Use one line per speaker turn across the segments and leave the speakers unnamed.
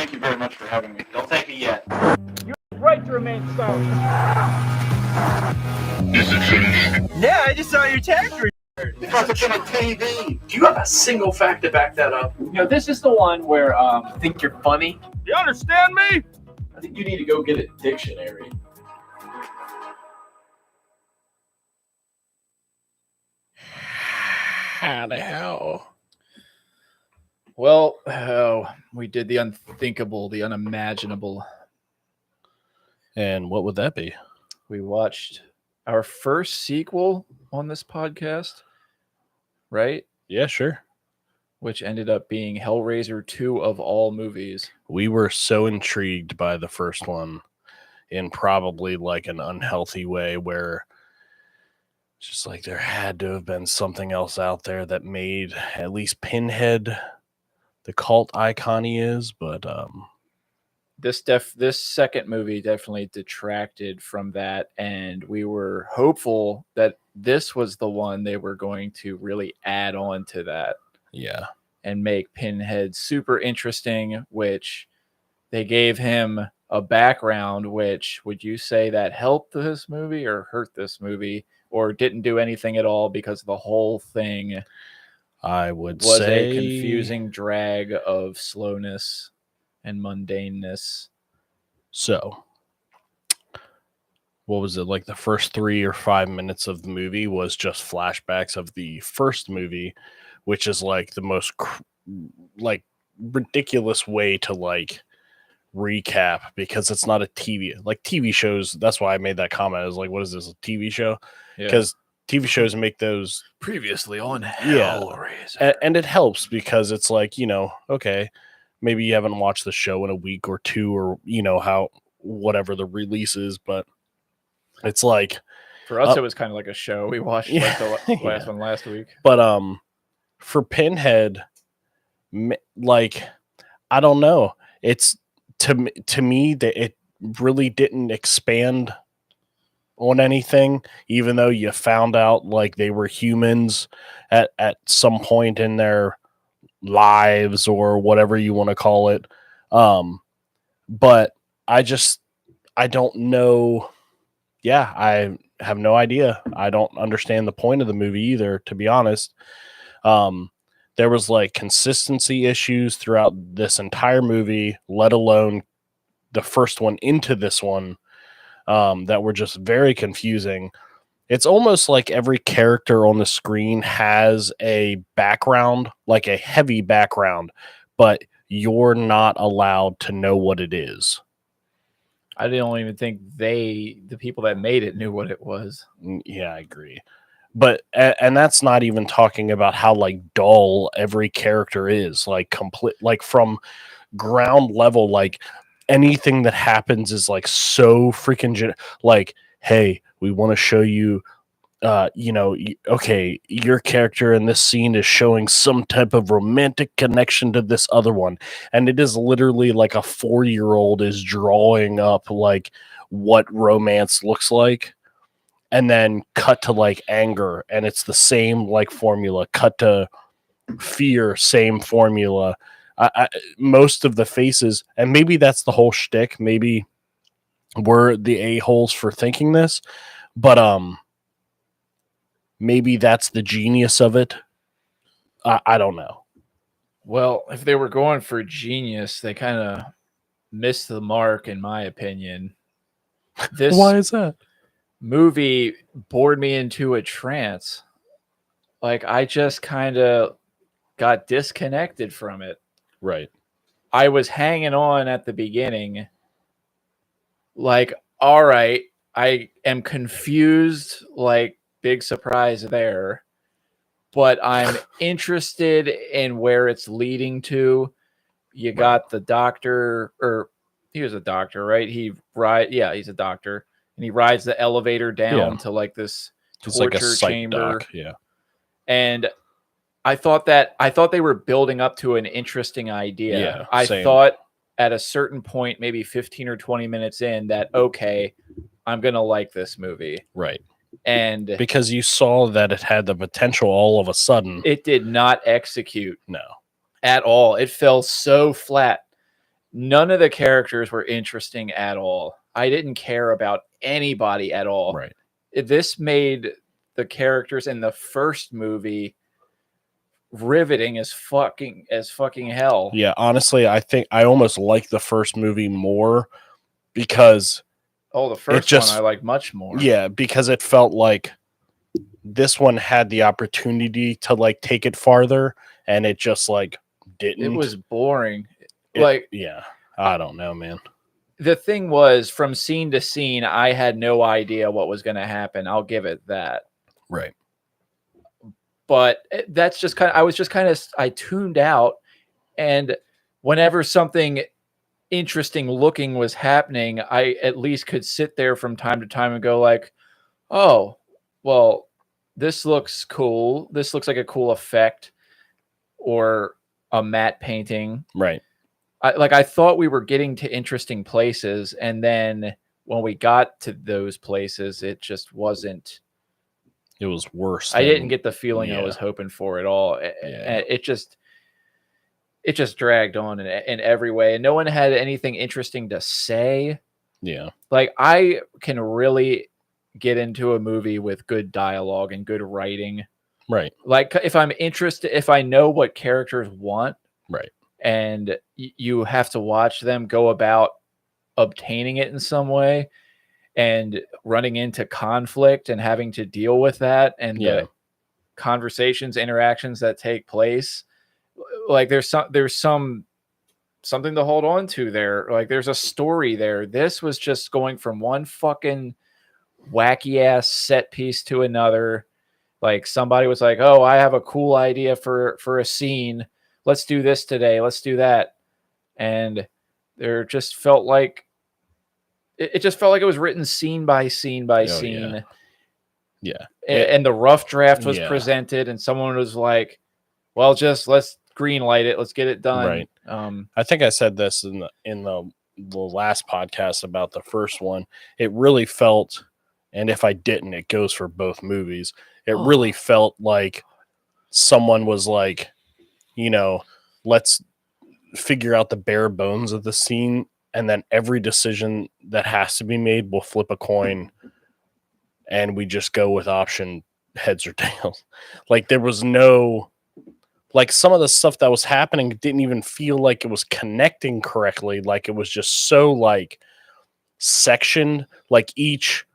Thank you very much for having me.
Don't thank me yet.
You're right to remain silent.
Is it finished?
Yeah, I just saw your tax return.
Because it's in a TV.
Do you have a single fact to back that up?
You know, this is the one where think you're funny.
You understand me?
I think you need to go get a dictionary.
How the hell?
Well, we did the unthinkable, the unimaginable.
And what would that be?
We watched our first sequel on this podcast, right?
Yeah, sure.
Which ended up being Hellraiser 2 of all movies.
We were so intrigued by the first one in probably like an unhealthy way where it's just like there had to have been something else out there that made at least Pinhead the cult icon he is, but
This second movie definitely detracted from that, and we were hopeful that this was the one they were going to really add on to that.
yeah.
And make Pinhead super interesting, which they gave him a background, which would you say that helped this movie or hurt this movie or didn't do anything at all because the whole thing
I would
was
say
a confusing drag of slowness and mundaneness.
So, what was it? Like the first 3 or 5 minutes of the movie was just flashbacks of the first movie, which is like the most like ridiculous way to like recap because it's not a TV shows. That's why I made that comment. I was like, what is this, a TV show? Because TV shows make those
Previously on Hellraiser.
and it helps because it's like, you know, okay, maybe you haven't watched the show in a week or two or, you know, how whatever the release is, but it's like
For us, it was kind of like a show. We watched like the last one last week.
But for Pinhead, like I don't know, it's to me that it really didn't expand on anything, even though you found out like they were humans at some point in their lives or whatever you want to call it. But I don't know. Yeah, I have no idea. I don't understand the point of the movie either, to be honest. There was like consistency issues throughout this entire movie, let alone the first one into this one, that were just very confusing. It's almost like every character on the screen has a background, like a heavy background, but you're not allowed to know what it is.
I don't even think the people that made it knew what it was.
Yeah, I agree. But, and that's not even talking about how like dull every character is, like complete, like from ground level, like anything that happens is like so freaking, like, hey, we want to show you, you know, okay, your character in this scene is showing some type of romantic connection to this other one. And it is literally like a 4-year-old is drawing up like what romance looks like. And then cut to like anger, and it's the same like formula. Cut to fear, same formula. Most of the faces, and maybe that's the whole shtick. Maybe we're the a-holes for thinking this, but maybe that's the genius of it. I don't know.
Well, if they were going for genius, they kind of missed the mark, in my opinion.
Why is that?
Movie bored me into a trance. Like I just kind of got disconnected from it.
Right.
I was hanging on at the beginning. Like, all right, I am confused, like big surprise there. But I'm interested in where it's leading to. You got the doctor, or he was a doctor, right? He's a doctor. And he rides the elevator down to like this torture chamber.
Doc. Yeah.
And I thought they were building up to an interesting idea.
Yeah,
I
same.
thought at a certain point, maybe 15 or 20 minutes in, that, okay, I'm going to like this movie.
Right.
And
because you saw that it had the potential all of a sudden.
It did not execute.
No.
At all. It fell so flat. none of the characters were interesting at all. I didn't care about anybody at all.
Right.
This made the characters in the first movie riveting as fucking hell.
Yeah, honestly, I think I almost like the first movie more because
Oh, the first
just-
one I like much more.
yeah, because it felt like this one had the opportunity to like take it farther, and it just like didn't.
It was boring.
Yeah, I don't know, man.
The thing was, from scene to scene, I had no idea what was going to happen. I'll give it that.
Right.
But that's just I tuned out, and whenever something interesting looking was happening, I at least could sit there from time to time and go like, oh, well, this looks cool. This looks like a cool effect or a matte painting.
Right.
I thought we were getting to interesting places, and then when we got to those places, it just wasn't.
It was worse.
I didn't get the feeling I
yeah.
was hoping for at all.
Yeah.
It just dragged on in every way, and no one had anything interesting to say.
Yeah.
Like, I can really get into a movie with good dialogue and good writing.
Right.
Like, if I'm interested, if I know what characters want,
Right.
and you have to watch them go about obtaining it in some way and running into conflict and having to deal with that, and the conversations, interactions that take place, like there's something to hold on to there. Like, there's a story there. This was just going from one fucking wacky ass set piece to another. Like, somebody was like, oh, I have a cool idea for a scene. Let's do this today. Let's do that. And there just felt like it just felt like it was written scene by scene by scene.
Yeah.
And the rough draft was
Yeah.
presented, and someone was like, well, just let's green light it. Let's get it done.
Right. I think I said this in the last podcast about the first one. It really felt, and if I didn't, it goes for both movies. It really felt like someone was like, you know, let's figure out the bare bones of the scene, and then every decision that has to be made, we'll flip a coin, and we just go with option heads or tails. Like, there was no, like, some of the stuff that was happening didn't even feel like it was connecting correctly. Like, it was just so like sectioned, like each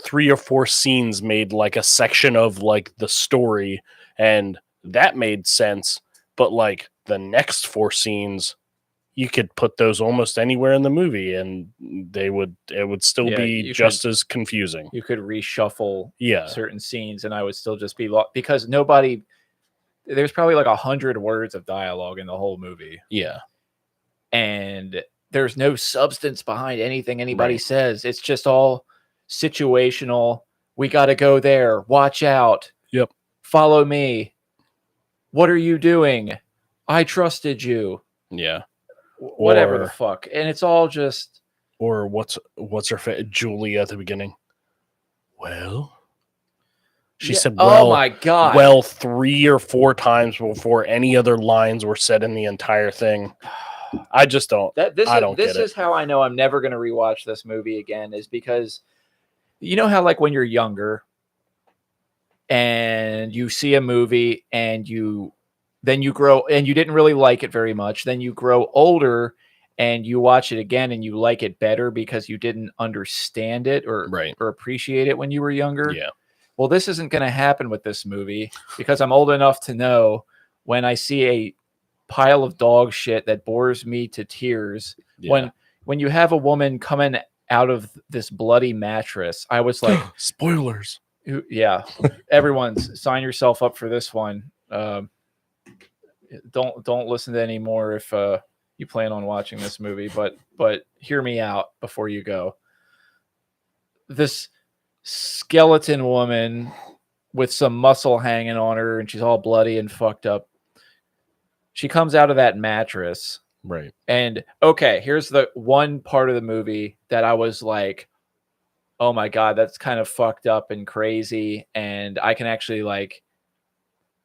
3 or 4 scenes made like a section of like the story, and that made sense. But like the next 4 scenes, you could put those almost anywhere in the movie, and it would still be just as confusing.
You could reshuffle
Yeah.
certain scenes, and I would still just be lost because there's probably like 100 words of dialogue in the whole movie.
Yeah.
And there's no substance behind anything anybody
Right.
says. It's just all situational. We got to go there. Watch out.
Yep.
Follow me. What are you doing? I trusted you.
Yeah.
Whatever the fuck. And it's all just.
Or what's her Julie at the beginning? Well, she said, well,
oh my God.
Well, 3 or 4 times before any other lines were said in the entire thing. I just don't.
This is how I know I'm never going to rewatch this movie again, is because you know how, like, when you're younger and you see a movie and then you grow and you didn't really like it very much. Then you grow older and you watch it again and you like it better because you didn't understand it or appreciate it when you were younger.
Yeah.
Well, this isn't going to happen with this movie because I'm old enough to know when I see a pile of dog shit that bores me to tears.
Yeah.
When you have a woman coming out of this bloody mattress, I was like,
spoilers.
Yeah, everyone sign yourself up for this one. Don't listen to any more if you plan on watching this movie, but hear me out before you go. This skeleton woman with some muscle hanging on her, and she's all bloody and fucked up. She comes out of that mattress.
Right.
And okay, here's the one part of the movie that I was like, oh my God, that's kind of fucked up and crazy. And I can actually like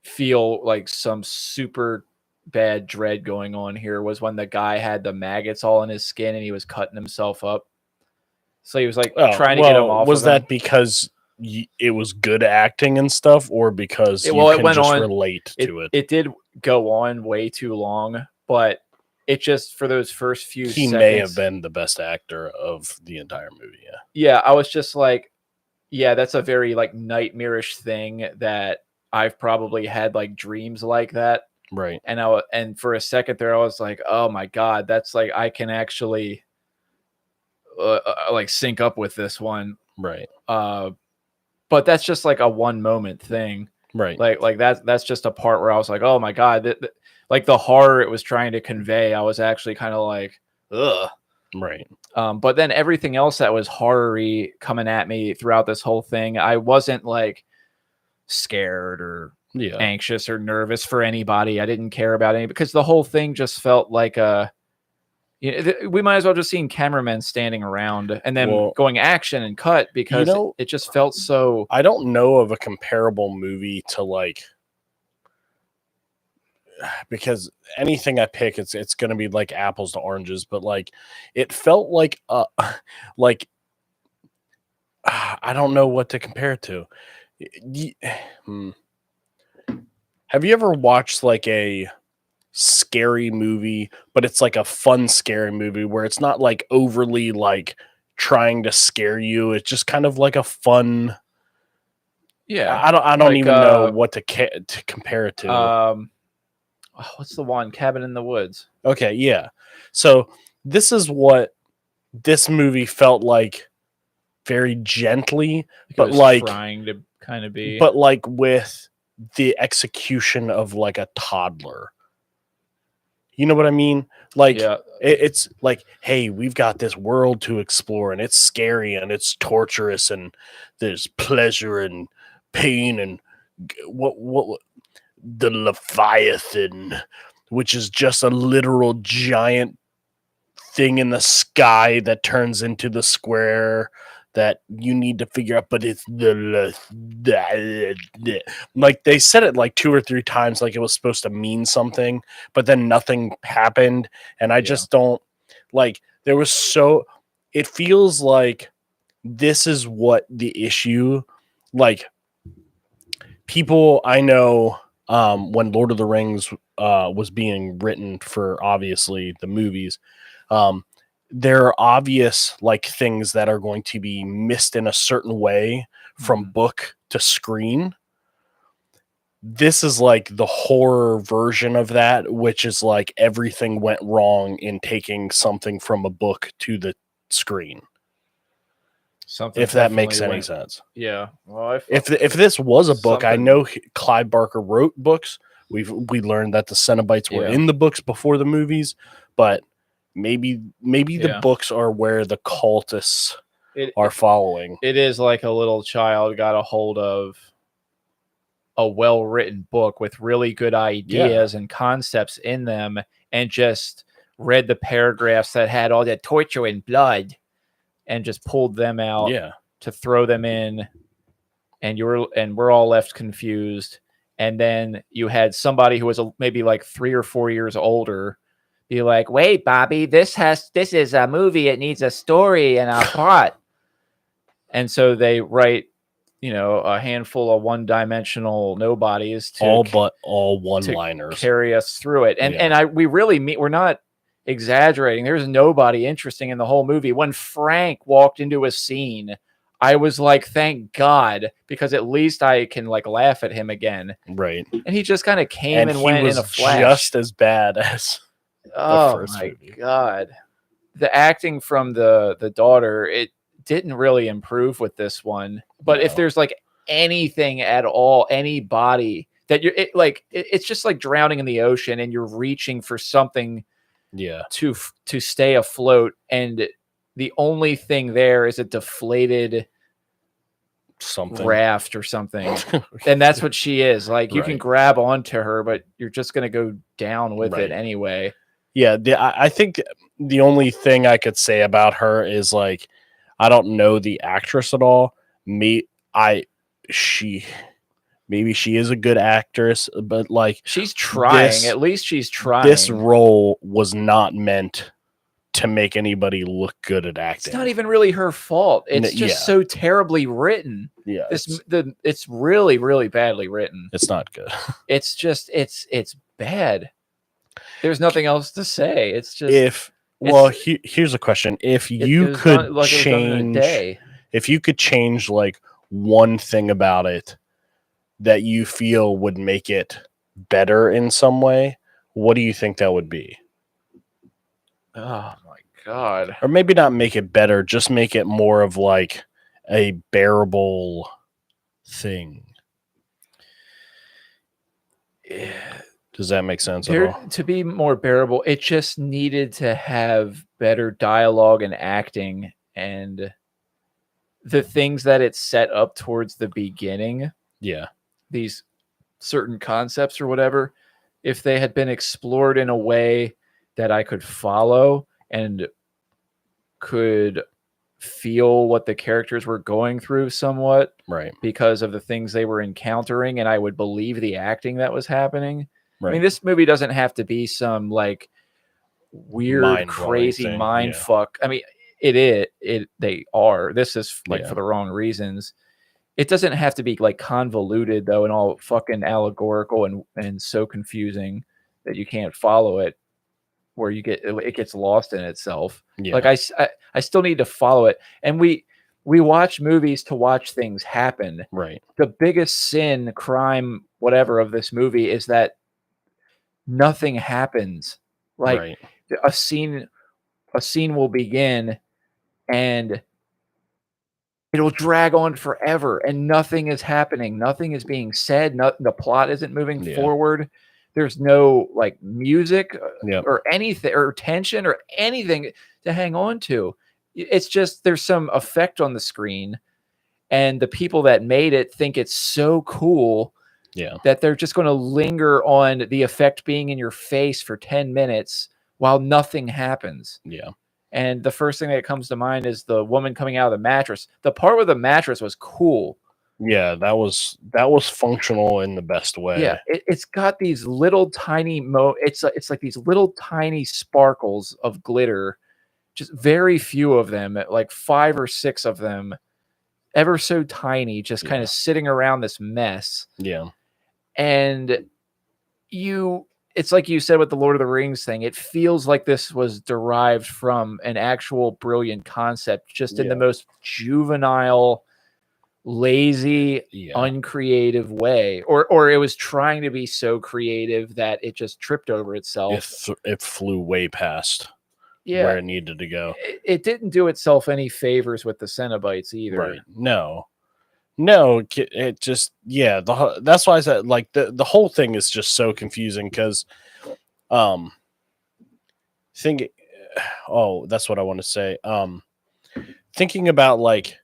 feel like some super bad dread going on here was when the guy had the maggots all in his skin and he was cutting himself up. So he was like trying to get him off.
Was
of
that
him.
because it was good acting and stuff, or because
It
you can
went
just
on.
relate to it?
It did go on way too long, but it just for those first few
He
seconds,
may have been the best actor of the entire movie. Yeah.
Yeah, I was just like, yeah, that's a very like nightmarish thing that I've probably had like dreams like that.
Right.
And for a second there, I was like, oh my God, that's like, I can actually like sync up with this one.
Right.
But that's just like a one moment thing.
Right.
Like that's just a part where I was like, oh my God, like the horror it was trying to convey, I was actually kind of like, ugh.
Right.
But then everything else that was horror-y coming at me throughout this whole thing, I wasn't like scared or anxious or nervous for anybody. I didn't care about any because the whole thing just felt like we might as well just seen cameramen standing around and then going action and cut because it just felt so.
I don't know of a comparable movie to like, because anything I pick, it's going to be like apples to oranges, but like it felt like like I don't know what to compare it to. Have you ever watched like a scary movie, but it's like a fun scary movie where it's not like overly like trying to scare you? It's just kind of like a fun.
Yeah,
I don't like, even know what to compare it to.
What's the one? Cabin in the Woods.
Okay, yeah. So this is what this movie felt like, very gently, but like
trying to kind of be,
but like with the execution of like a toddler. You know what I mean? Like it's like, hey, we've got this world to explore, and it's scary, and it's torturous, and there's pleasure and pain, and what the Leviathan, which is just a literal giant thing in the sky that turns into the square that you need to figure out, but it's like they said it like 2 or 3 times like it was supposed to mean something, but then nothing happened, and I just don't like. There was it feels like this is what the issue, like people I know when Lord of the Rings was being written for obviously the movies, there are obvious like things that are going to be missed in a certain way from book to screen. This is like the horror version of that, which is like everything went wrong in taking something from a book to the screen.
Something,
if that makes any sense.
Yeah. Well,
if this was a book, I know Clive Barker wrote books. We learned that the Cenobites were in the books before the movies, but maybe the books are where the cultists are following.
It is like a little child got a hold of a well-written book with really good ideas and concepts in them and just read the paragraphs that had all that torture and blood and just pulled them out to throw them in, and we're all left confused. And then you had somebody who was maybe like 3 or 4 years older be like, wait, Bobby, this is a movie. It needs a story and a plot. And so they write, a handful of one-dimensional nobodies to
all one-liners
carry us through it. And we're not exaggerating. There's nobody interesting in the whole movie. When Frank walked into a scene, I was like, thank God, because at least I can like laugh at him again.
Right.
And he just kind of came and went in a flash.
Just as bad as the first movie.
God. The acting from the daughter, it didn't really improve with this one. But if there's like anything at all, anybody that it's just like drowning in the ocean and you're reaching for something to stay afloat, and the only thing there is a deflated raft or something. And that's what she is. Like you can grab onto her, but you're just going to go down with it anyway.
Yeah. I think the only thing I could say about her is like, maybe she is a good actress, but like
She's trying.
This-
At least she's trying.
this role was not meant to make anybody look good at acting.
It's not even really her fault. It's just so terribly written.
Yeah,
It's really, really badly written.
it's not good.
It's just it's bad. There's nothing else to say. It's just
Here's a question: if
it
you
was
could
done- like it was done in a
change,
day.
if you could change like one thing about it that you feel would make it better in some way, what do you think that would be?
Oh my god.
Or maybe not make it better, just make it more of like a bearable thing. Does that make sense at all?
To be more bearable, it just needed to have better dialogue and acting, and the things that it set up towards the beginning,
Yeah.
these certain concepts or whatever, if they had been explored in a way that I could follow and could feel what the characters were going through somewhat,
Right.
because of the things they were encountering, and I would believe the acting that was happening.
Right.
I mean, this movie doesn't have to be some like weird,
Mind-blowing
crazy
thing,
mind
yeah.
fuck. I mean, they are. This is like
Yeah.
for the wrong reasons. It doesn't have to be like convoluted though, and all fucking allegorical and so confusing that you can't follow it, where it gets lost in itself.
Yeah.
Like I still need to follow it, and we watch movies to watch things happen.
Right.
The biggest sin, crime, whatever of this movie is that nothing happens. Like
right.
a scene will begin and it'll drag on forever and nothing is happening. Nothing is being said. The plot isn't moving
Yeah.
forward. There's no like music
Yep.
or anything or tension or anything to hang on to. It's just there's some effect on the screen, and the people that made it think it's so cool
Yeah.
that they're just going to linger on the effect being in your face for 10 minutes while nothing happens.
Yeah.
And the first thing that comes to mind is the woman coming out of the mattress. The part where the mattress was cool.
Yeah, that was functional in the best way.
Yeah, it's got these little tiny it's like these little tiny sparkles of glitter, just very few of them, like 5 or 6 of them, ever so tiny, just kind of sitting around this mess.
Yeah.
And it's like you said with the Lord of the Rings thing, it feels like this was derived from an actual brilliant concept, just in the most juvenile, lazy, uncreative way, or it was trying to be so creative that it just tripped over itself.
It flew way past where it needed to go.
It didn't do itself any favors with the Cenobites either.
Right. No, it just that's why I said like the whole thing is just so confusing because that's what I want to say. Thinking about like,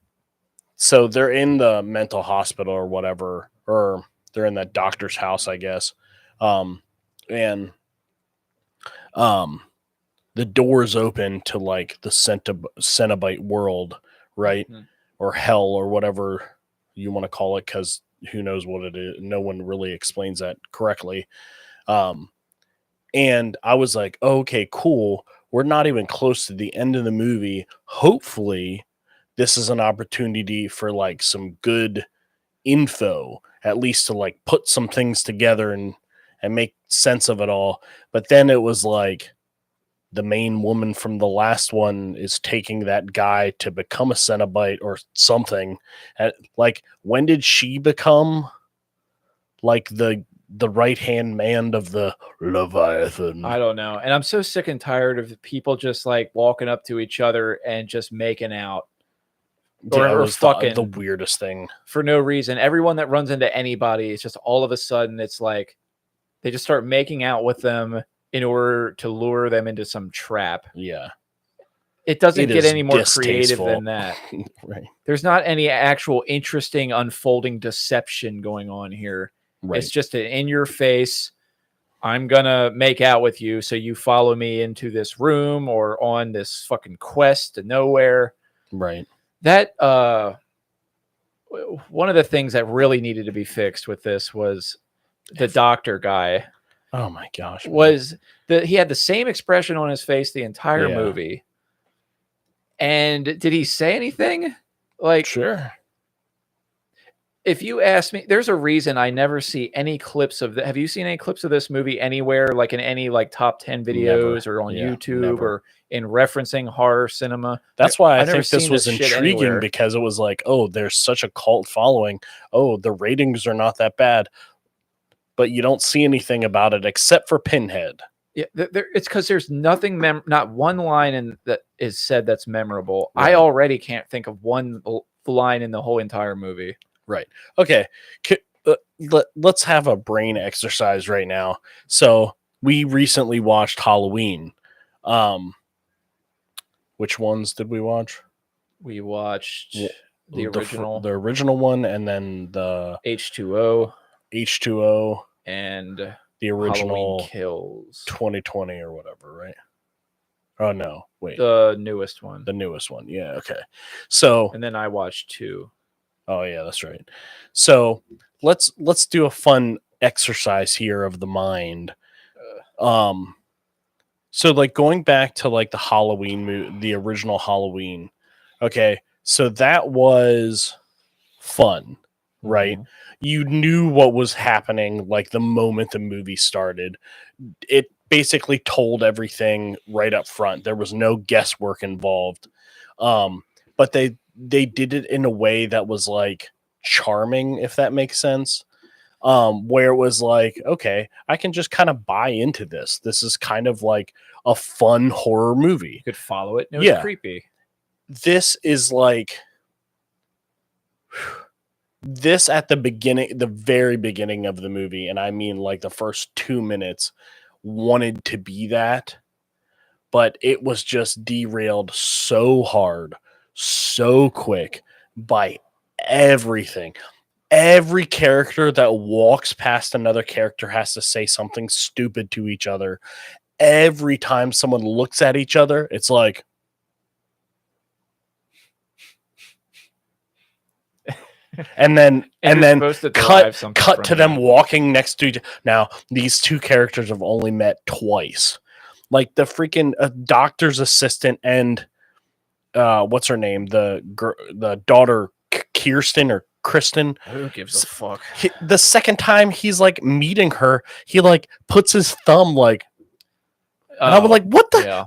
so they're in the mental hospital or whatever, or they're in that doctor's house, I guess. And the doors open to like the Cenobite world, right?
Mhm.
Or hell or whatever you want to call it, because who knows what it is. No one really explains that correctly. And I was like, okay, cool. We're not even close to the end of the movie. Hopefully this is an opportunity for like some good info, at least to like put some things together and make sense of it all. But then it was like the main woman from the last one is taking that guy to become a Cenobite or something. Like, when did she become like the right-hand man of the Leviathan?
I don't know. And I'm so sick and tired of people just like walking up to each other and just making out.
Or
was fucking
the weirdest thing
for no reason. Everyone that runs into anybody, it's just all of a sudden it's like they just start making out with them in order to lure them into some trap.
Yeah.
It doesn't get any more creative than that.
Right.
There's not any actual interesting unfolding deception going on here.
Right.
It's just an in your face, I'm gonna make out with you, so you follow me into this room or on this fucking quest to nowhere.
Right.
That one of the things that really needed to be fixed with this was the doctor guy.
Oh my gosh. Man.
Was that he had the same expression on his face the entire
Yeah.
movie. And did he say anything? Like,
Sure.
if you ask me, there's a reason I never see any clips of have you seen any clips of this movie anywhere, like in any like top 10 videos
Never.
or on
Yeah,
YouTube
never.
or in referencing horror cinema?
That's why I
I've never
think this
seen
was
this shit
intriguing
anywhere.
because it was like, oh, there's such a cult following. Oh, the ratings are not that bad. But you don't see anything about it except for Pinhead.
Yeah, it's because there's nothing, not one line that is said that's memorable.
Right.
I already can't think of one line in the whole entire movie.
Right. Okay. Let's have a brain exercise right now. So we recently watched Halloween. Which ones did we watch?
We watched the original,
the original one, and then the
H2O,
and the
Halloween
original
Kills,
2020 or whatever, right? Oh no, wait,
the newest one.
the newest one. Yeah, okay. So,
And then I watched 2.
oh yeah, that's right. So let's do a fun exercise here of the mind. So like going back to like the Halloween movie, the original Halloween. Okay, so that was fun, right?
Mhm.
You knew what was happening like the moment the movie started. It basically told everything right up front. There was no guesswork involved. But they did it in a way that was like charming, if that makes sense. Where it was like, okay, I can just kind of buy into this. This is kind of like a fun horror movie.
You could follow it. And it was creepy.
This is like this at the beginning, the very beginning of the movie, and I mean like the first 2 minutes wanted to be that, but it was just derailed so hard, so quick by everything. Every character that walks past another character has to say something stupid to each other. Every time someone looks at each other, it's like, and then cut to them walking next to each. Now these two characters have only met twice. Like the freaking doctor's assistant and what's her name, the daughter Kirsten or Kristen.
Who gives a fuck?
The second time he's like meeting her, he like puts his thumb like, and I was like,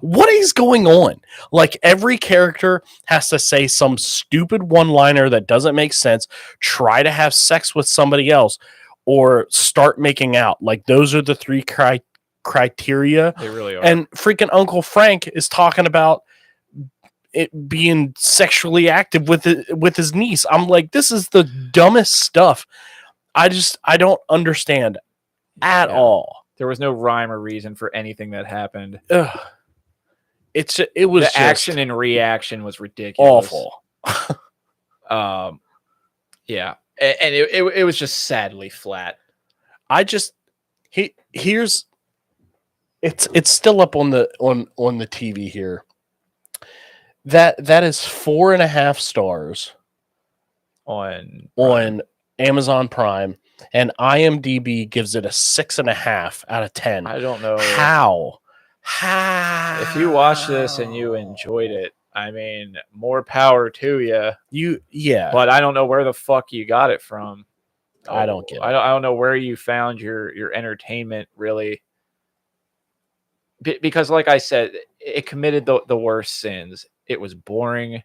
what is going on? Like every character has to say some stupid one-liner that doesn't make sense, try to have sex with somebody else, or start making out. Like those are the three criteria.
They really are.
And freaking Uncle Frank is talking about it being sexually active with his niece. I'm like, this is the dumbest stuff. I don't understand at all.
There was no rhyme or reason for anything that happened.
Ugh. It was
the
just
action and reaction was ridiculous.
Awful.
Yeah. And it was just sadly flat.
Here's it's still up on the TV here. That is 4.5 stars on Amazon Prime, and IMDb gives it a 6.5 out of 10.
I don't know
how.
If you watch this and you enjoyed it, I mean, more power to you. But I don't know where the fuck you got it from.
I don't get it.
I don't know where you found your entertainment, really. Because, like I said, it committed the worst sins. It was boring.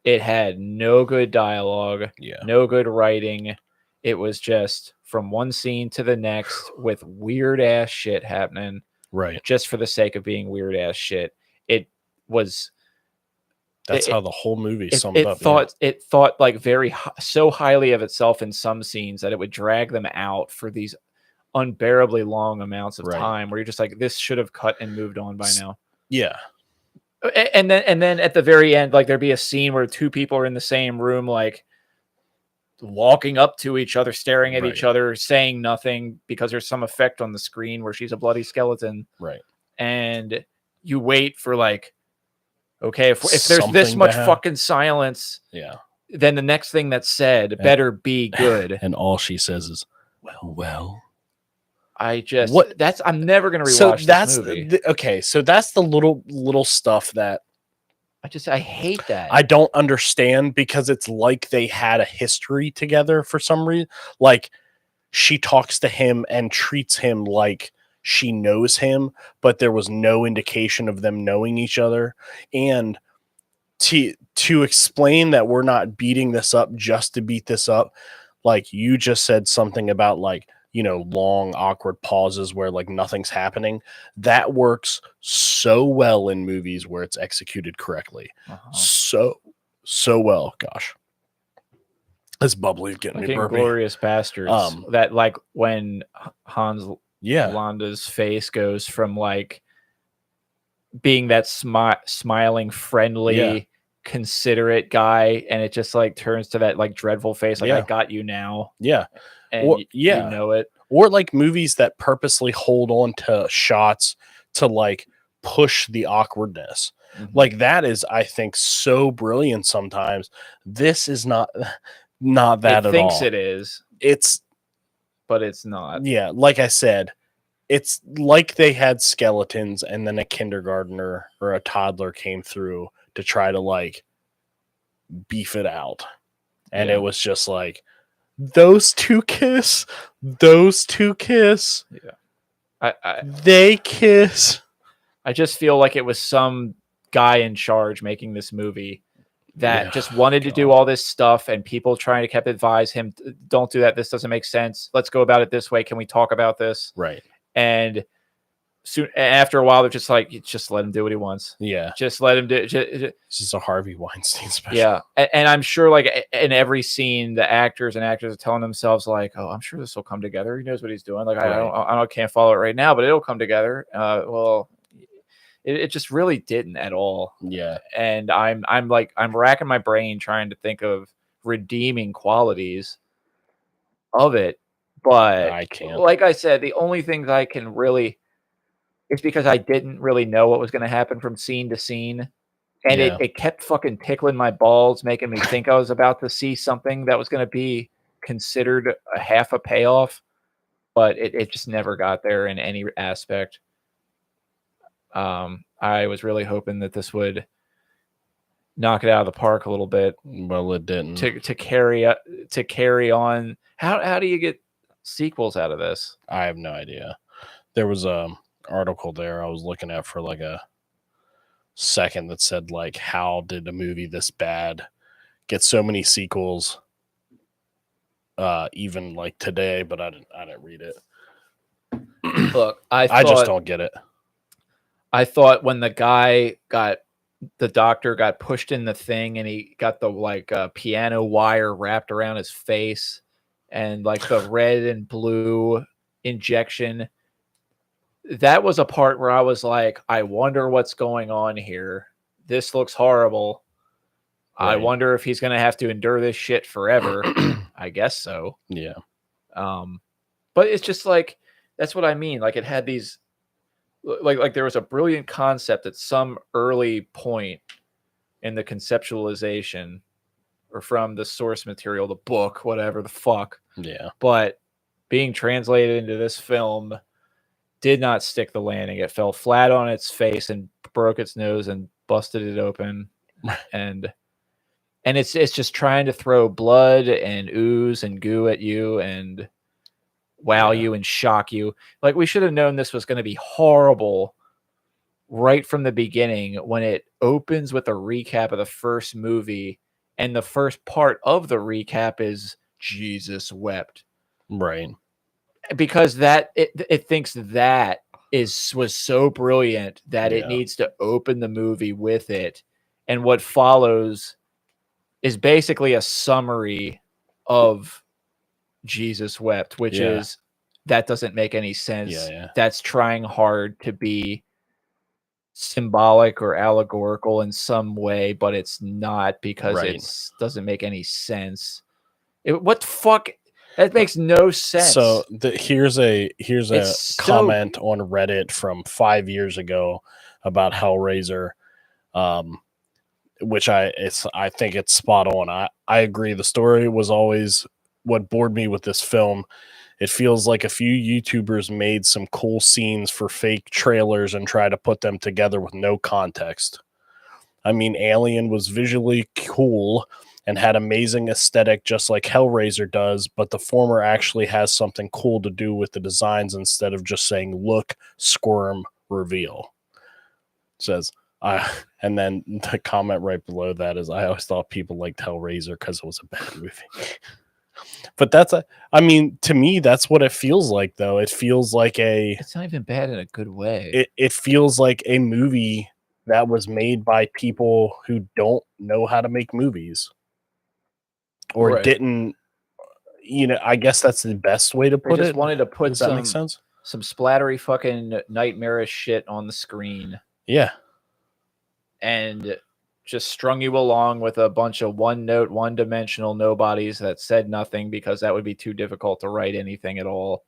It had no good dialogue, no good writing. It was just from one scene to the next with weird ass shit happening.
Right.
Just for the sake of being weird ass shit. It was.
That's how the whole movie summed up.
It thought like so highly of itself in some scenes that it would drag them out for these unbearably long amounts of time where you're just like, this should have cut and moved on by now.
Yeah.
And then at the very end, like there'd be a scene where two people are in the same room, like walking up to each other, staring at each other, saying nothing because there's some effect on the screen where she's a bloody skeleton.
Right.
And you wait for like, okay, if there's this much fucking silence, then the next thing that's said better be good.
And all she says is, well.
I'm never gonna
So
rewatch
that's
this movie.
okay. So that's the little stuff that
I hate that.
I don't understand, because it's like they had a history together for some reason. Like, she talks to him and treats him like she knows him, but there was no indication of them knowing each other. And to explain that we're not beating this up just to beat this up, like you just said something about, like, long awkward pauses where like nothing's happening. That works so well in movies where it's executed correctly. So well. Gosh, this bubbly is getting me burpy.
Glorious Bastards. That, like, when Hans
Yeah.
Landa's face goes from like being that smiling, friendly, considerate guy, and it just like turns to that like dreadful face, like, I got you now.
Yeah.
And you know it.
Or like movies that purposely hold on to shots to like push the awkwardness.
Mm-hmm.
Like, that is, I think, so brilliant sometimes. This is not that at all. It
thinks it is. But it's not.
Yeah, like I said, it's like they had skeletons and then a kindergartner or a toddler came through to try to like beef it out. And it was just like, those two kiss.
Yeah.
They kiss.
I just feel like it was some guy in charge making this movie that just wanted to do all this stuff, and people trying to kept advise him, don't do that. This doesn't make sense. Let's go about it this way. Can we talk about this?
Right.
And soon after a while, they're just like, just let him do what he wants.
Yeah.
Just let him do.
This is a Harvey Weinstein special.
Yeah. And I'm sure, like, in every scene, the actors and actors are telling themselves, like, oh, I'm sure this will come together. He knows what he's doing. Like, I can't follow it right now, but it'll come together. Well, it just really didn't at all.
Yeah.
And I'm racking my brain trying to think of redeeming qualities of it. But
I can't.
Like I said, the only things I can really, it's because I didn't really know what was going to happen from scene to scene. And it kept fucking tickling my balls, making me think I was about to see something that was going to be considered a half a payoff. But it just never got there in any aspect. I was really hoping that this would knock it out of the park a little bit.
Well, it didn't.
To carry on. How do you get sequels out of this?
I have no idea. There was a article there I was looking at for like a second that said, like, how did a movie this bad get so many sequels even like today, but I didn't read it.
Look, I
just don't get it.
I thought when the doctor got pushed in the thing and he got the like piano wire wrapped around his face and like the red and blue injection, that was a part where I was like, I wonder what's going on here. This looks horrible. Right. I wonder if he's going to have to endure this shit forever. I guess so.
Yeah.
But it's just like, that's what I mean. Like, it had these, like there was a brilliant concept at some early point in the conceptualization or from the source material, the book, whatever the fuck.
Yeah.
But being translated into this film did not stick the landing. It fell flat on its face and broke its nose and busted it open. and it's just trying to throw blood and ooze and goo at you and wow you and shock you. Like, we should have known this was going to be horrible right from the beginning when it opens with a recap of the first movie, and the first part of the recap is Jesus wept.
Right.
Because that it thinks that was so brilliant that it needs to open the movie with it. And what follows is basically a summary of Jesus wept, which is, that doesn't make any sense. That's trying hard to be symbolic or allegorical in some way, but it's not, because it doesn't make any sense. What the fuck? That makes no sense.
So here's a comment on Reddit from 5 years ago about Hellraiser. which I think it's spot on. I agree. The story was always what bored me with this film. It feels like a few YouTubers made some cool scenes for fake trailers and try to put them together with no context. I mean, Alien was visually cool and had amazing aesthetic just like Hellraiser does, but the former actually has something cool to do with the designs instead of just saying, look, squirm, reveal. It says, and then the comment right below that is, I always thought people liked Hellraiser because it was a bad movie. But I mean, to me, that's what it feels like, though. It feels like
It's not even bad in a good way.
It feels like a movie that was made by people who don't know how to make movies. Or
Right.
didn't, I guess that's the best way to
They
put
just
it.
wanted to put
Does that make sense?
some splattery fucking nightmarish shit on the screen
Yeah.
and just strung you along with a bunch of one-note, one-dimensional nobodies that said nothing because that would be too difficult to write anything at all.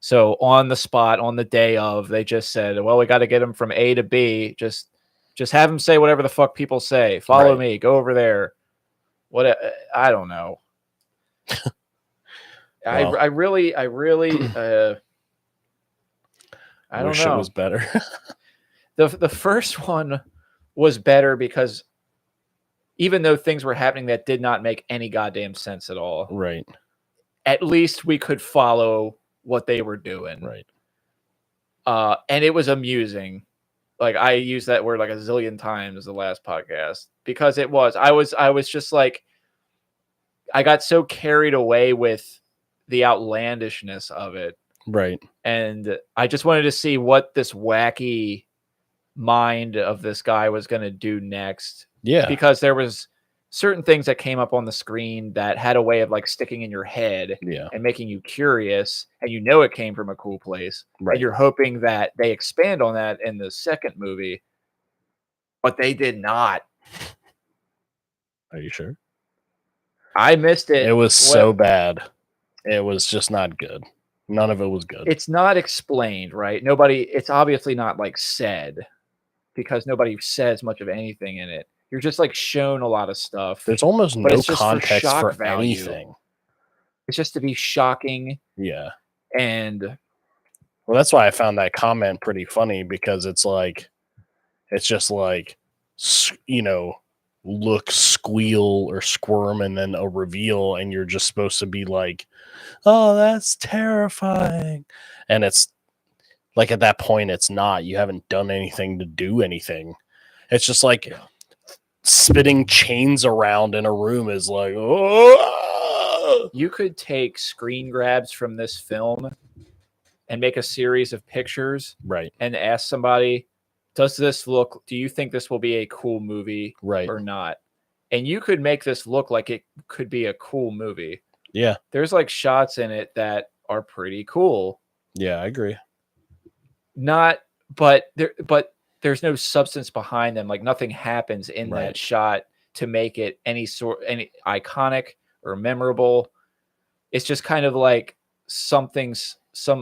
So on the spot, on the day of, they just said, well, we got to get them from A to B. Just have them say whatever the fuck people say. Follow
Right.
me. Go over there. What? I don't know.
Well.
I really I don't
wish
know.
it was better.
The first one was better because even though things were happening that did not make any goddamn sense at all,
Right.
at least we could follow what they were doing.
Right.
And it was amusing. Like, I used that word like a zillion times the last podcast because it was. I was just like, I got so carried away with the outlandishness of it.
Right.
And I just wanted to see what this wacky mind of this guy was going to do next.
Yeah.
Because there was certain things that came up on the screen that had a way of like sticking in your head
Yeah.
and making you curious, and it came from a cool place.
Right.
And you're hoping that they expand on that in the second movie, but they did not.
Are you sure?
I missed it.
It was so bad. It was just not good. None of it was good.
It's not explained, right? It's obviously not like said because nobody says much of anything in it. You're just like shown a lot of stuff.
There's almost
but
no
it's just
context
shock
for
value.
anything.
It's just to be shocking.
Yeah.
And
well, that's why I found that comment pretty funny because it's just like, look, squeal or squirm and then a reveal, and you're just supposed to be like, oh, that's terrifying. And it's like, at that point, it's not. You haven't done anything to do anything. It's just like spitting chains around in a room is like, oh.
You could take screen grabs from this film and make a series of pictures,
right?
And ask somebody, do you think this will be a cool movie,
right,
or not? And you could make this look like it could be a cool movie.
Yeah.
There's like shots in it that are pretty cool.
Yeah, I agree.
But there's no substance behind them. Like, nothing happens in that shot to make it any iconic or memorable. It's just kind of like some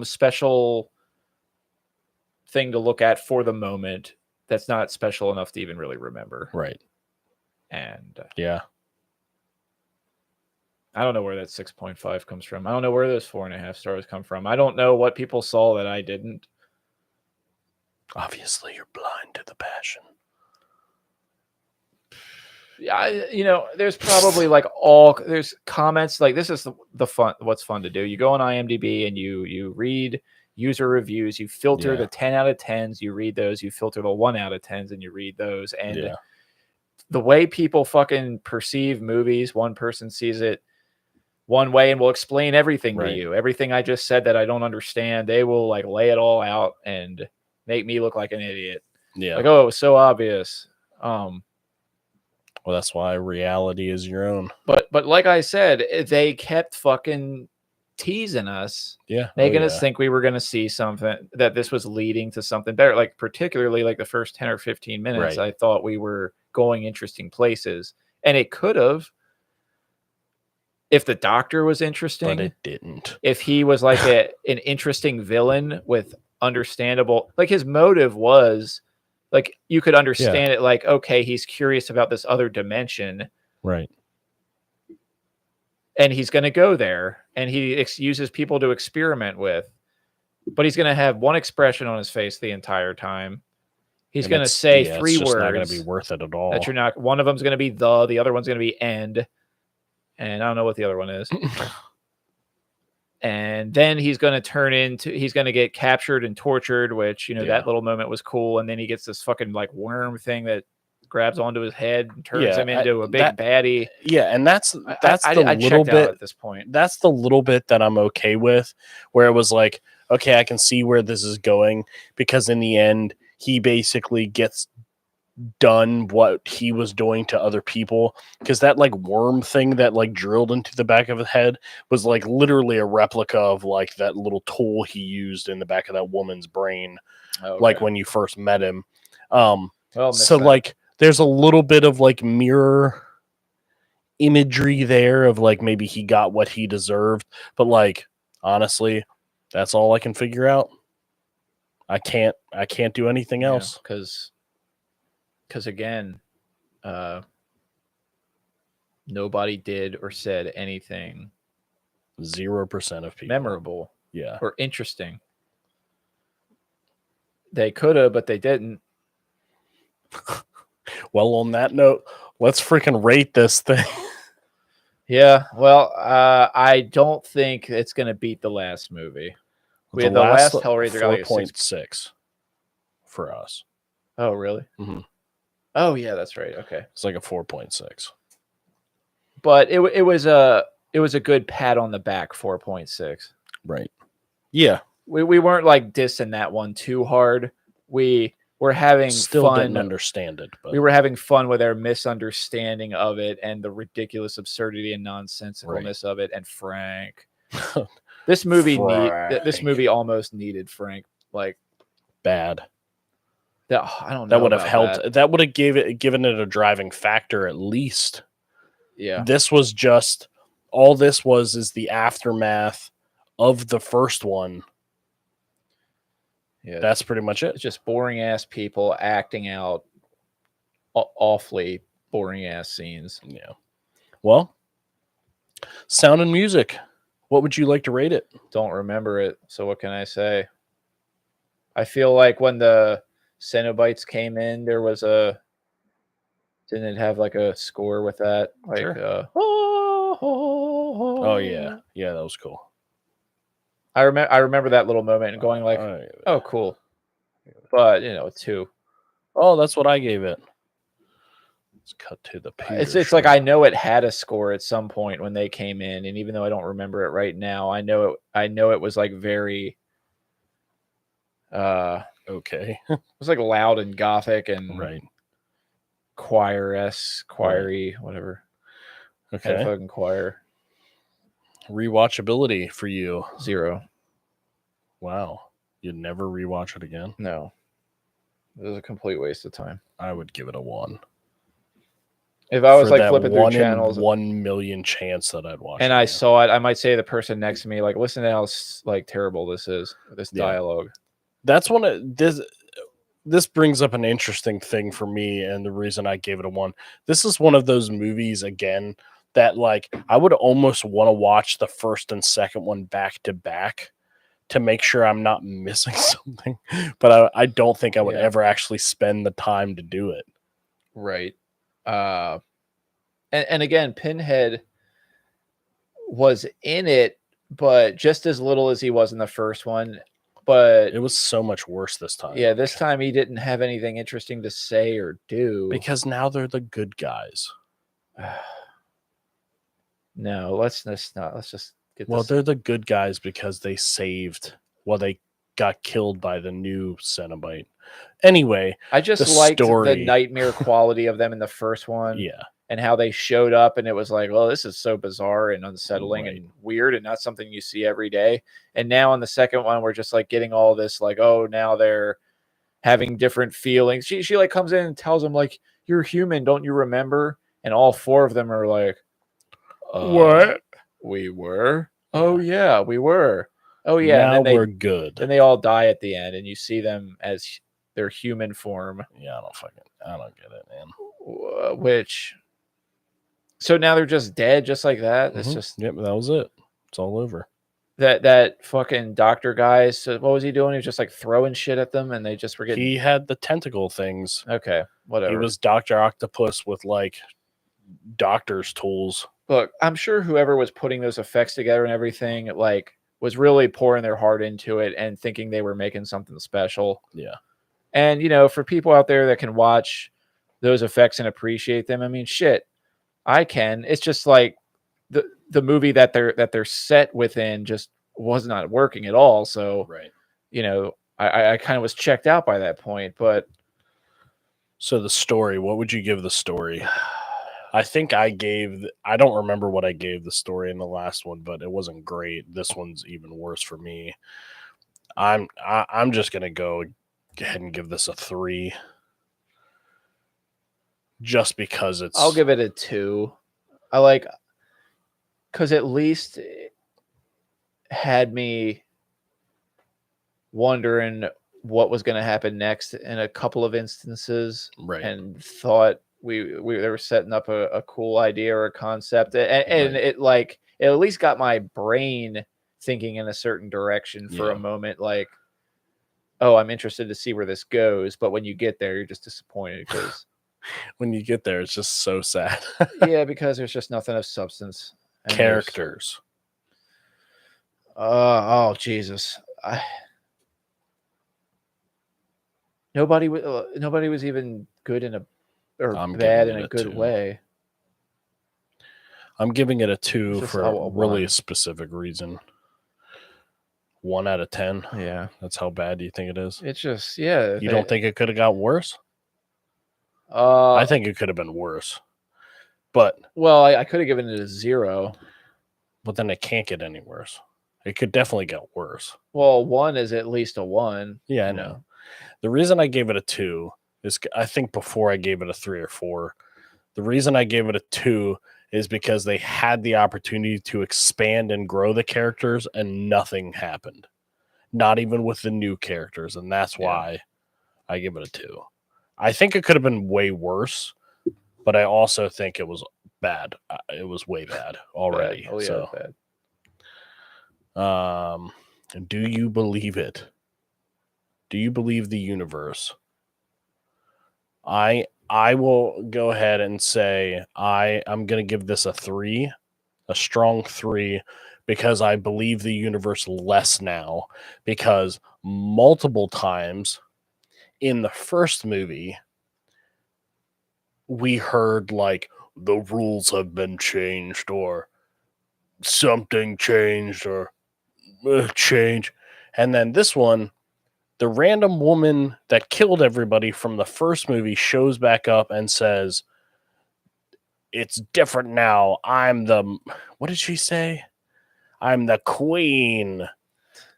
special thing to look at for the moment that's not special enough to even really remember.
Right.
And
yeah.
I don't know where that 6.5 comes from. I don't know where those 4.5 stars come from. I don't know what people saw that I didn't.
Obviously, you're blind to the passion.
Yeah, there's probably there's comments like, this is the fun. What's fun to do? You go on IMDb and you read user reviews. You filter the 10 out of 10s. You read those. You filter the 1 out of 10s and you read those. And the way people fucking perceive movies, one person sees it one way and will explain everything to you. Everything I just said that I don't understand, they will like lay it all out and make me look like an idiot.
Yeah.
Like, oh, it was so obvious.
Well, that's why reality is your own.
But like I said, they kept fucking teasing us, making us think we were going to see something, that this was leading to something better. Like, particularly like the first 10 or 15 minutes, I thought we were going interesting places, and it could have, if the doctor was interesting,
but it didn't.
If he was like an interesting villain with understandable, like, his motive was like you could understand it like, okay, he's curious about this other dimension
Right.
and he's going to go there and he uses people to experiment with, but he's going to have one expression on his face the entire time. He's going to say three
it's just
words
not going to be worth it at all.
that you're not. One of them's going to be the other one's going to be and I don't know what the other one is. And then he's going to get captured and tortured, which, that little moment was cool. And then he gets this fucking like worm thing that grabs onto his head and turns him into a big baddie.
Yeah, and that's
I
the little
checked
bit
out at this point.
That's the little bit that I'm okay with, where it was like, okay, I can see where this is going, because in the end, he basically gets done what he was doing to other people, because that like worm thing that like drilled into the back of his head was like literally a replica of like that little tool he used in the back of that woman's brain, like when you first met him. So like there's a little bit of like mirror imagery there of like maybe he got what he deserved, but like honestly, that's all I can figure out. I can't do anything else,
because again, nobody did or said anything
0% of people
memorable
yeah
or interesting. They could have, but they didn't.
Well, on that note, let's freaking rate this thing.
Yeah, well, I don't think it's going to beat the last movie. The last Hellraiser got like a
4.6 for us.
Oh, really?
Mhm.
Oh, yeah, that's right. Okay,
It's like a 4.6.
but it was a good pat on the back 4.6.
Right. Yeah.
We weren't like dissing that one too hard. We were having
Still
fun.
didn't understand it, but
We were having fun with our misunderstanding of it and the ridiculous absurdity and nonsensicalness of it. And Frank, this movie almost needed Frank. Like
bad.
that, I don't know.
That would have
about
helped. That would have given it a driving factor at least.
Yeah.
This was just all this is the aftermath of the first one.
Yeah,
That's pretty much it.
It's just boring ass people acting out awfully boring ass scenes.
Yeah. Well, sound and music. What would you like to rate it?
Don't remember it. So what can I say? I feel like when the Cenobites came in, there was didn't it have like a score with that? Like,
Sure. Oh yeah. Yeah, that was cool.
I remember that little moment and going like, oh, cool. But, 2.
Oh, that's what I gave it. Let's cut to the page.
It's like I know it had a score at some point when they came in, and even though I don't remember it right now, I know it was like very
okay.
It was like loud and gothic and
Right.
choir-y, whatever.
Okay.
Kind of fucking choir.
Rewatchability for you.
0.
Wow. You'd never rewatch it again?
No. It was a complete waste of time.
I would give it a 1.
If I was
For
like
that
flipping through channels,
1 million chance that I'd watch
and
it
I
again.
saw it, I might say to the person next to me, like, listen to how like terrible this is, this dialogue.
That's one of this brings up an interesting thing for me, and the reason I gave it a 1. This is one of those movies again that like I would almost want to watch the first and second one back to back to make sure I'm not missing something. But I don't think I would ever actually spend the time to do it.
Right. And again, Pinhead was in it, but just as little as he was in the first one. But
it was so much worse this time.
Yeah, this time he didn't have anything interesting to say or do.
Because now they're the good guys.
No, let's not. Let's just get
Well,
this.
they're the good guys because they they got killed by the new Cenobite. Anyway,
I just liked the nightmare quality of them in the first one.
Yeah.
And how they showed up, and it was like, well, this is so bizarre and unsettling and weird and not something you see every day. And now in the second one, we're just like getting all this like, oh, now they're having different feelings. She like comes in and tells them like, you're human, don't you remember? And all 4 of them are like,
what?
We were? Oh yeah, we were. Oh yeah.
Now
and then
we're good.
Then they all die at the end, and you see them as their human form.
Yeah, I don't get it, man.
Which, so now they're just dead, just like that. It's just
Yep, that was it. It's all over.
that fucking doctor guy. So what was he doing? He was just like throwing shit at them, and they just were getting.
He had the tentacle things.
Okay, whatever.
He was Dr. Octopus with like doctor's tools.
Look, I'm sure whoever was putting those effects together and everything, like, was really pouring their heart into it and thinking they were making something special.
Yeah.
And, you know, for people out there that can watch those effects and appreciate them, I mean, shit, I can. It's just like the movie that they're set within just was not working at all. So,
Right.
you know, I kind of was checked out by that point. But
So the story, what would you give the story? I think I don't remember what I gave the story in the last one, but it wasn't great. This one's even worse for me. I'm just gonna go ahead and give this a 3. Just because it's
I'll give it a 2. I like, because at least it had me wondering what was going to happen next in a couple of instances,
right.
and thought they were setting up a cool idea or a concept, and
Right.
it like it at least got my brain thinking in a certain direction for
Yeah.
a moment, like, oh, I'm interested to see where this goes. But when you get there, you're just disappointed because
When you get there, it's just so sad.
yeah, because there's just nothing of substance. And
Characters.
oh Jesus, nobody was even good in
I'm
bad
giving
in
it
a
a
good
2.
way.
I'm giving it a 2
Just
for
a
really
1.
a specific reason. 1 out of 10.
Yeah,
That's how bad you think it is.
it's just
You don't think it could have got worse? I think it could have been worse. But
well, I could have given it a 0.
then it can't get any worse. It could definitely get worse.
Well, 1 is at least a 1.
Yeah, I
you
know. The reason I gave it a 2 is I think before I gave it a 3 or 4. The reason I gave it a 2 is because they had the opportunity to expand and grow the characters and nothing happened. Not even with the new characters. And that's why I give it a 2. I think it could have been way worse, but I also think it was bad. It was way bad already.
Bad. Oh yeah,
So,
bad.
do you believe it? Do you believe the universe? I will go ahead and say I'm going to give this a 3, a strong 3, because I believe the universe less now, because multiple times in the first movie we heard like the rules have been changed or something changed or change. And then this one, the random woman that killed everybody from the first movie shows back up and says, it's different now. What did she say? I'm the queen.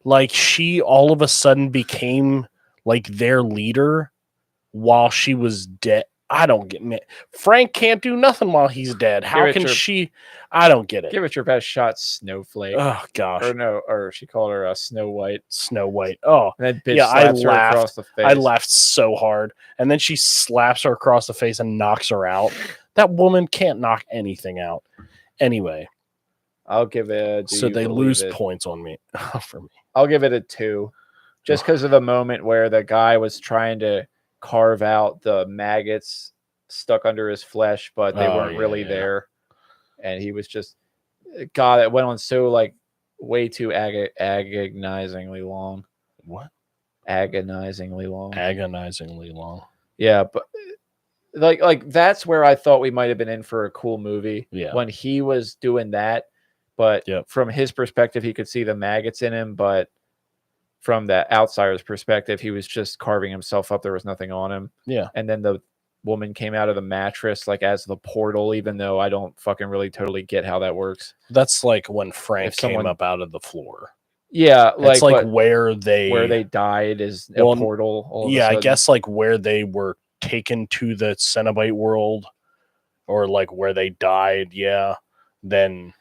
Like she all of a sudden became like their leader while she was dead. I don't get it. Frank can't do nothing while he's dead. How can she? I don't get it.
Give it your best shot, Snowflake.
Oh gosh.
Or she called her Snow White.
Snow White. Oh,
and that bitch slaps her across the face.
I laughed so hard. And then she slaps her across the face and knocks her out. That woman can't knock anything out. Anyway.
I'll give it.
So they lose points on me. For me.
I'll give it a 2. Just because of the moment where the guy was trying to carve out the maggots stuck under his flesh, but they weren't really there. And he was just, God, it went on so like way too agonizingly long.
What?
Agonizingly long.
Agonizingly long.
Yeah, but like that's where I thought we might have been in for a cool movie.
Yeah.
When he was doing that, but from his perspective, he could see the maggots in him, but from the outsider's perspective, he was just carving himself up. There was nothing on him.
Yeah.
And then the woman came out of the mattress like as the portal, even though I don't fucking really totally get how that works.
That's like when Frank came up out of the floor.
Yeah,
it's like where they
died is a portal.
Yeah, I guess like where they were taken to the Cenobite world, or like where they died. Yeah, then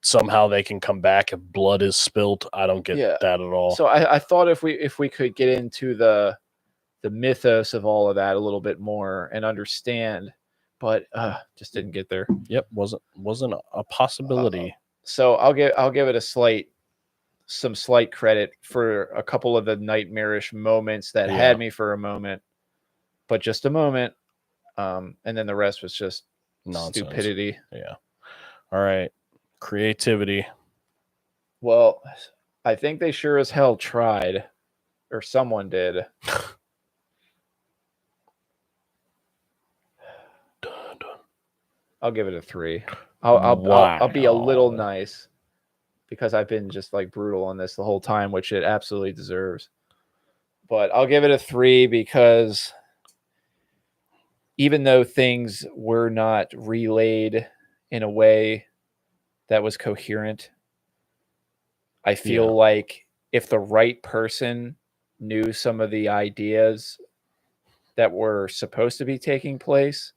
somehow they can come back if blood is spilt. I don't get that at all.
So I thought if we could get into the mythos of all of that a little bit more and understand, but just didn't get there.
Yep, wasn't a possibility.
So I'll give it some slight credit for a couple of the nightmarish moments that had me for a moment, but just a moment. And then the rest was just
Nonsense.
stupidity.
Yeah. All right. Creativity.
Well, I think they sure as hell tried, or someone did. I'll give it a 3. I'll be a little nice because I've been just like brutal on this the whole time, which it absolutely deserves. But I'll give it a 3 because even though things were not relayed in a way that was coherent, I feel like if the right person knew some of the ideas that were supposed to be taking place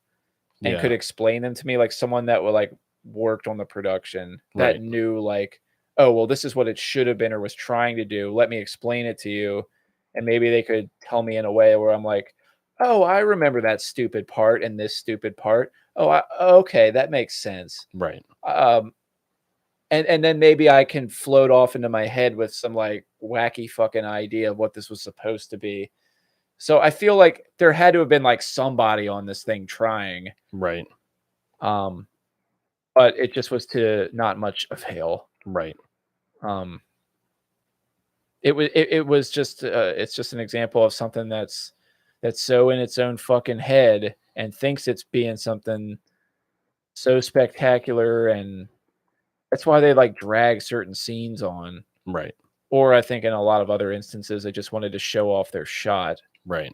and could explain them to me, like someone that would like worked on the production that knew like, oh, well, this is what it should have been or was trying to do. Let me explain it to you. And maybe they could tell me in a way where I'm like, oh, I remember that stupid part and this stupid part. Oh, okay, that makes sense.
Right.
And then maybe I can float off into my head with some like wacky fucking idea of what this was supposed to be. So I feel like there had to have been like somebody on this thing trying.
Right.
But it just was to not much avail.
Right.
It was just it's just an example of something that's so in its own fucking head and thinks it's being something so spectacular, and that's why they like drag certain scenes on.
Right.
Or I think in a lot of other instances they just wanted to show off their shot.
Right.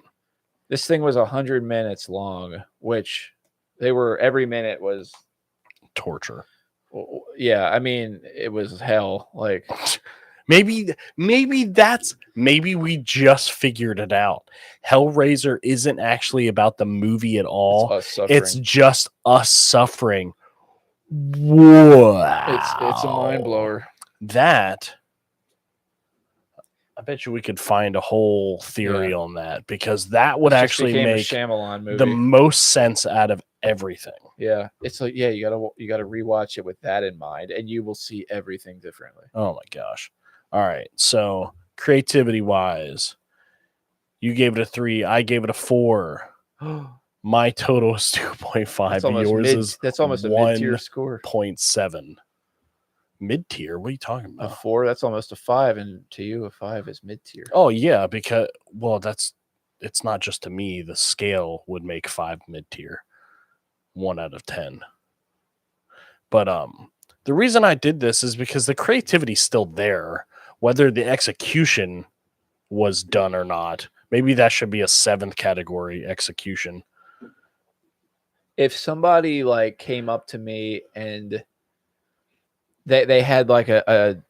This thing was 100 minutes long, which every minute was
torture.
Yeah, I mean, it was hell. Like
maybe we just figured it out. Hellraiser isn't actually about the movie at all. It's just us suffering. Wow.
It's a mind blower.
That I bet you we could find a whole theory on that, because that would actually make
a Shyamalan movie.
The most sense out of everything.
Yeah, it's like you gotta rewatch it with that in mind, and you will see everything differently.
Oh my gosh! All right, so creativity wise, you gave it a 3. I gave it a 4. My total is 2.5. Yours
that's almost a mid-tier score.
0.7. Mid-tier? What are you talking about?
A 4, that's almost a 5, and to you a 5 is mid-tier.
Oh yeah, because it's not just to me. The scale would make 5 mid-tier, 1 out of 10. But the reason I did this is because the creativity's still there, whether the execution was done or not. Maybe that should be a 7th category, execution.
If somebody like came up to me and they had like a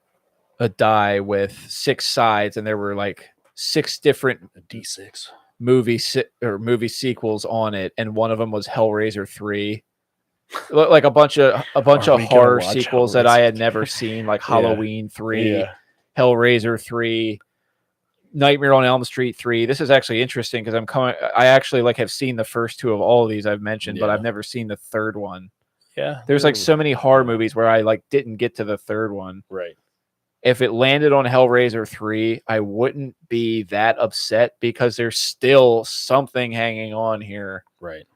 die with 6 sides, and there were like 6 different
D6
movie sequels on it, and one of them was Hellraiser 3, like a bunch of horror sequels that I had never seen, like Halloween 3, Hellraiser 3, Nightmare on Elm Street 3. This is actually interesting because I actually like have seen the first 2 of all of these I've mentioned, but I've never seen the 3rd one.
Yeah.
There's like so many horror movies where I like didn't get to the 3rd one.
Right.
If it landed on Hellraiser 3, I wouldn't be that upset because there's still something hanging on here.
Right.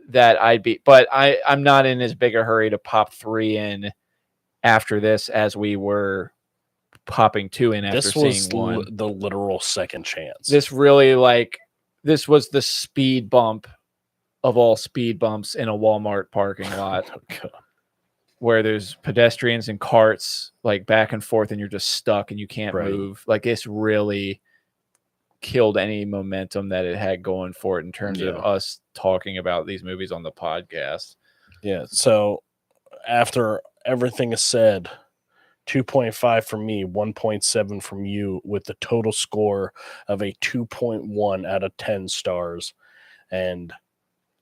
That I'd be, but I'm not in as big a hurry to pop 3 in after this as we were popping 2 in after seeing 1.
The literal second chance.
This was the speed bump of all speed bumps in a Walmart parking lot. Where there's pedestrians and carts like back and forth, and you're just stuck and you can't move. Like this really killed any momentum that it had going for it in terms of us talking about these movies on the podcast.
Yeah. So after everything is said, 2.5 from me, 1.7 from you, with the total score of a 2.1 out of 10 stars. And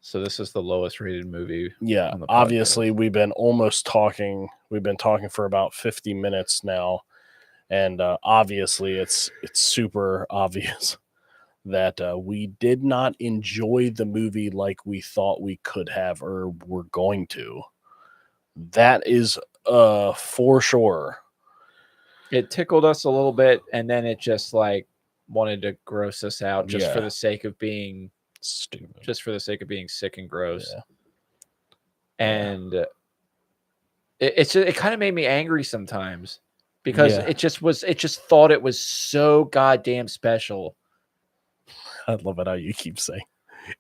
so this is the lowest rated movie.
Yeah, obviously we've been talking for about 50 minutes now, and obviously it's super obvious that we did not enjoy the movie like we thought we could have or were going to. That is for sure.
It tickled us a little bit, and then it just like wanted to gross us out just for
Yeah.
the sake of being
Stupid.
just for the sake of being sick and gross.
Yeah.
And it kind of made me angry sometimes because
Yeah.
it just thought it was so goddamn special.
I love it how you keep saying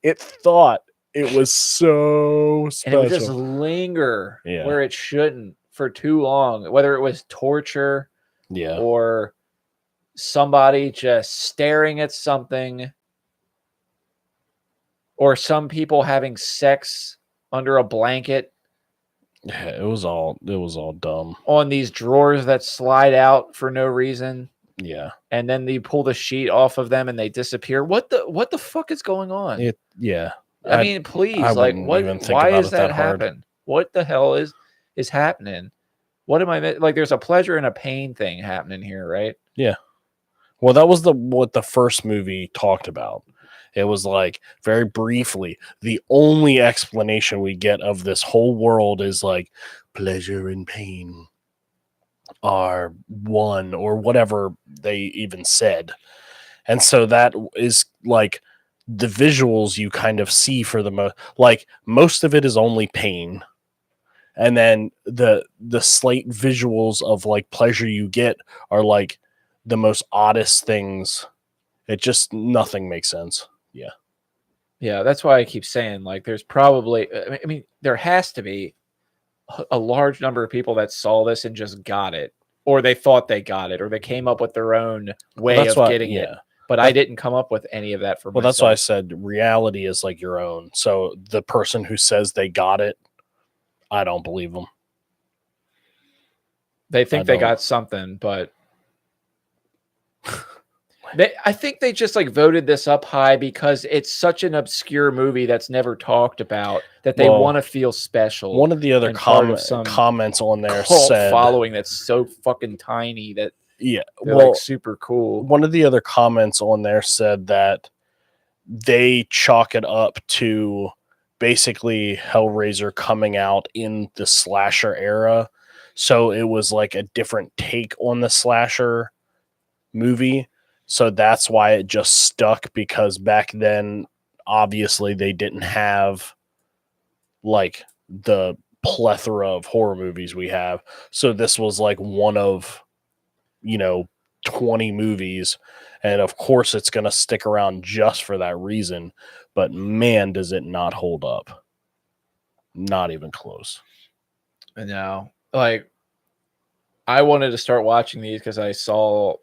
it thought it was so
And
special.
it would just linger
Yeah.
where it shouldn't for too long, whether it was torture
Yeah.
or somebody just staring at something, or some people having sex under a blanket
Yeah, it was all dumb.
on these drawers that slide out for no reason,
Yeah.
and then you pull the sheet off of them and they disappear. What the fuck is going on?
Yeah.
I mean, please,
I
like,
wouldn't
what?
even think
Why
about
is
it that
that
hard.
happen? What the hell is happening? What am I like? There's a pleasure and a pain thing happening here, right?
Yeah. Well, that was what the first movie talked about. It was like very briefly, the only explanation we get of this whole world is like pleasure and pain are one, or whatever they even said. And so that is like the visuals you kind of see for the most of it is only pain. And then the slight visuals of like pleasure you get are like the most oddest things. It just nothing makes sense. Yeah.
Yeah, that's why I keep saying, like, there's probably, I mean, there has to be a large number of people that saw this and just got it, or they thought they got it, or they came up with their own way of getting it. But I didn't come up with any of that for myself.
Well, that's why I said reality is like your own. So the person who says they got it, I don't believe them.
They think they got something, but I think they just like voted this up high because it's such an obscure movie that's never talked about that they want to feel special.
One of the other comments on there said
following that's so fucking tiny that
they're
like super cool.
One of the other comments on there said that they chalk it up to basically Hellraiser coming out in the slasher era. So it was like a different take on the slasher movie. So that's why it just stuck, because back then, obviously, they didn't have like the plethora of horror movies we have. So this was like one of, 20 movies. And of course, it's going to stick around just for that reason. But man, does it not hold up. Not even close.
No, like, I wanted to start watching these because I saw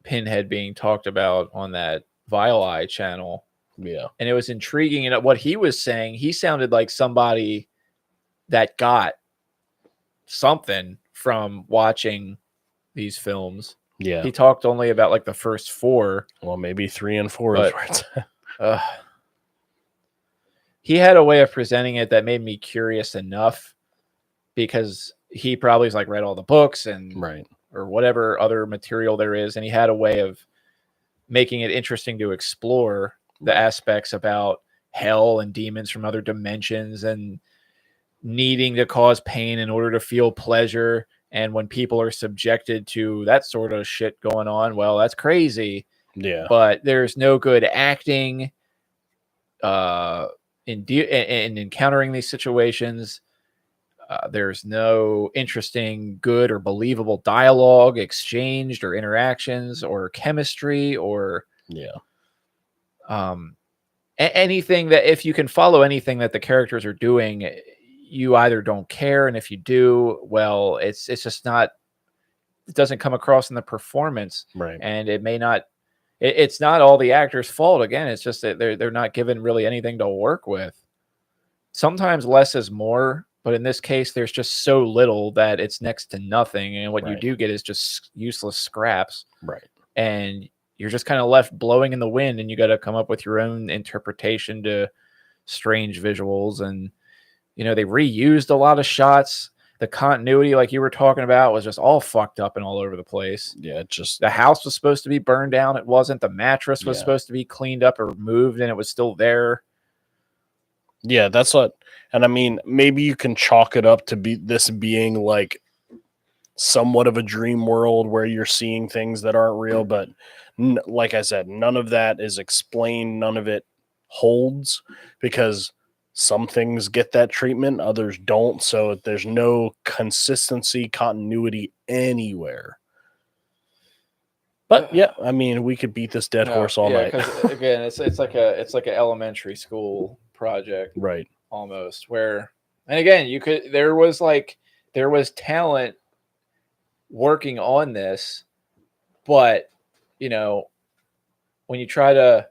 Pinhead being talked about on that Vile Eye channel.
Yeah.
And it was intriguing. And what he was saying, he sounded like somebody that got something from watching these films.
Yeah.
He talked only about like the first 4.
Well, maybe 3 and 4 is where it's
he had a way of presenting it that made me curious enough, because he probably like read all the books and or whatever other material there is, and he had a way of making it interesting to explore the aspects about hell and demons from other dimensions and needing to cause pain in order to feel pleasure. And when people are subjected to that sort of shit going on, well, that's crazy.
Yeah.
But there's no good acting in encountering these situations. There's no interesting, good, or believable dialogue exchanged, or interactions, or chemistry, or anything that, if you can follow anything that the characters are doing, you either don't care, and if you do, well, it's just not. It doesn't come across in the performance, and it may not. It's not all the actors' fault. Again, it's just that they're not given really anything to work with. Sometimes less is more. But in this case, there's just so little that it's next to nothing. And what you do get is just useless scraps. And you're just kind of left blowing in the wind, and you got to come up with your own interpretation to strange visuals. And, they reused a lot of shots. The continuity, like you were talking about, was just all fucked up and all over the place.
Yeah, just
The house was supposed to be burned down. It wasn't. The mattress was
Yeah.
supposed to be cleaned up or moved, and it was still there.
yeah, that's what. And I mean, maybe you can chalk it up to be this being like somewhat of a dream world where you're seeing things that aren't real, but like I said, none of that is explained. None of it holds because some things get that treatment, others don't. So there's no consistency, continuity anywhere. But yeah, I mean, we could beat this dead horse all night.
Because again, it's like an elementary school project,
Right.
almost. Where, and again, there was talent working on this, but when you try to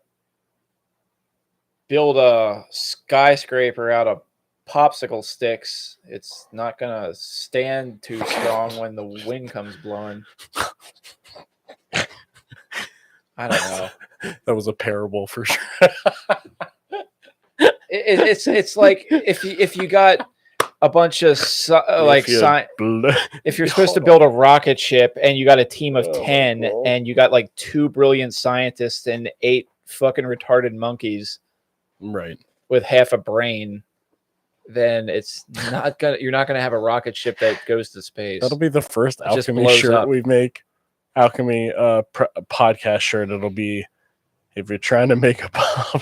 build a skyscraper out of popsicle sticks, it's not gonna stand too strong when the wind comes blowing. I don't know.
That was a parable for sure.
It's like if you got a bunch of if you're supposed to build a rocket ship and you got a team of 10 and you got like 2 brilliant scientists and 8 fucking retarded monkeys,
Right.
with half a brain, then you're not gonna have a rocket ship that goes to space.
That'll be the first
It just
alchemy
blows
shirt
up.
we make. Alchemy podcast shirt. It'll be, if you're trying to make a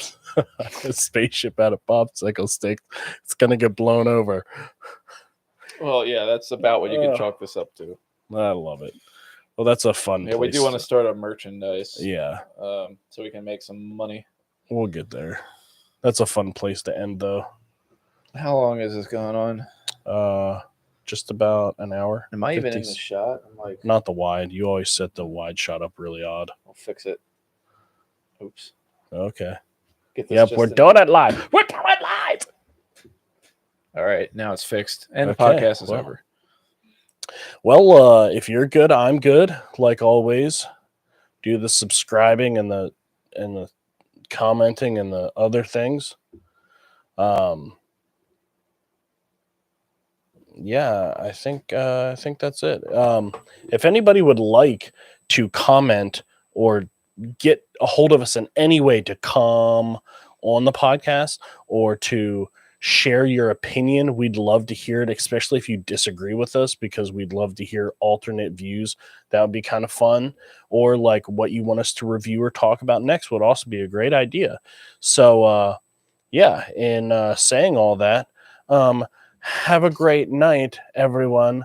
spaceship out of popsicle sticks, it's gonna get blown over.
Well, yeah, that's about what you can chalk this up to.
I love it. Well, that's a fun.
Yeah, we do
place
want to start a merchandise.
Yeah,
so we can make some money.
we'll get there. That's a fun place to end, though.
How long is this going on?
Just about an hour.
Am I even in
50s.
the shot? I'm like,
Not the wide. You always set the wide shot up really odd.
I'll fix it. Oops.
Okay.
Get this
Yep,
just
we're
in.
doing it live. We're doing it live.
All right, now it's fixed, and the
Okay,
podcast is
well.
over.
Well, if you're good, I'm good. Like always, do the subscribing and the commenting and the other things. Yeah, I think that's it. If anybody would like to comment or get a hold of us in any way to come on the podcast or to share your opinion, we'd love to hear it, especially if you disagree with us, because we'd love to hear alternate views. That would be kind of fun. Or like what you want us to review or talk about next would also be a great idea. So yeah, in saying all that, have a great night, everyone.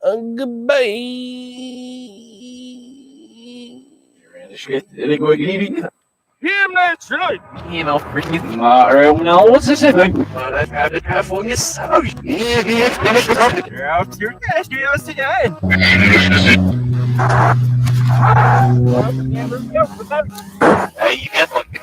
Goodbye.
Him that's right.
What's this thing?
You're out your desk. You're out today.
Hey, you get like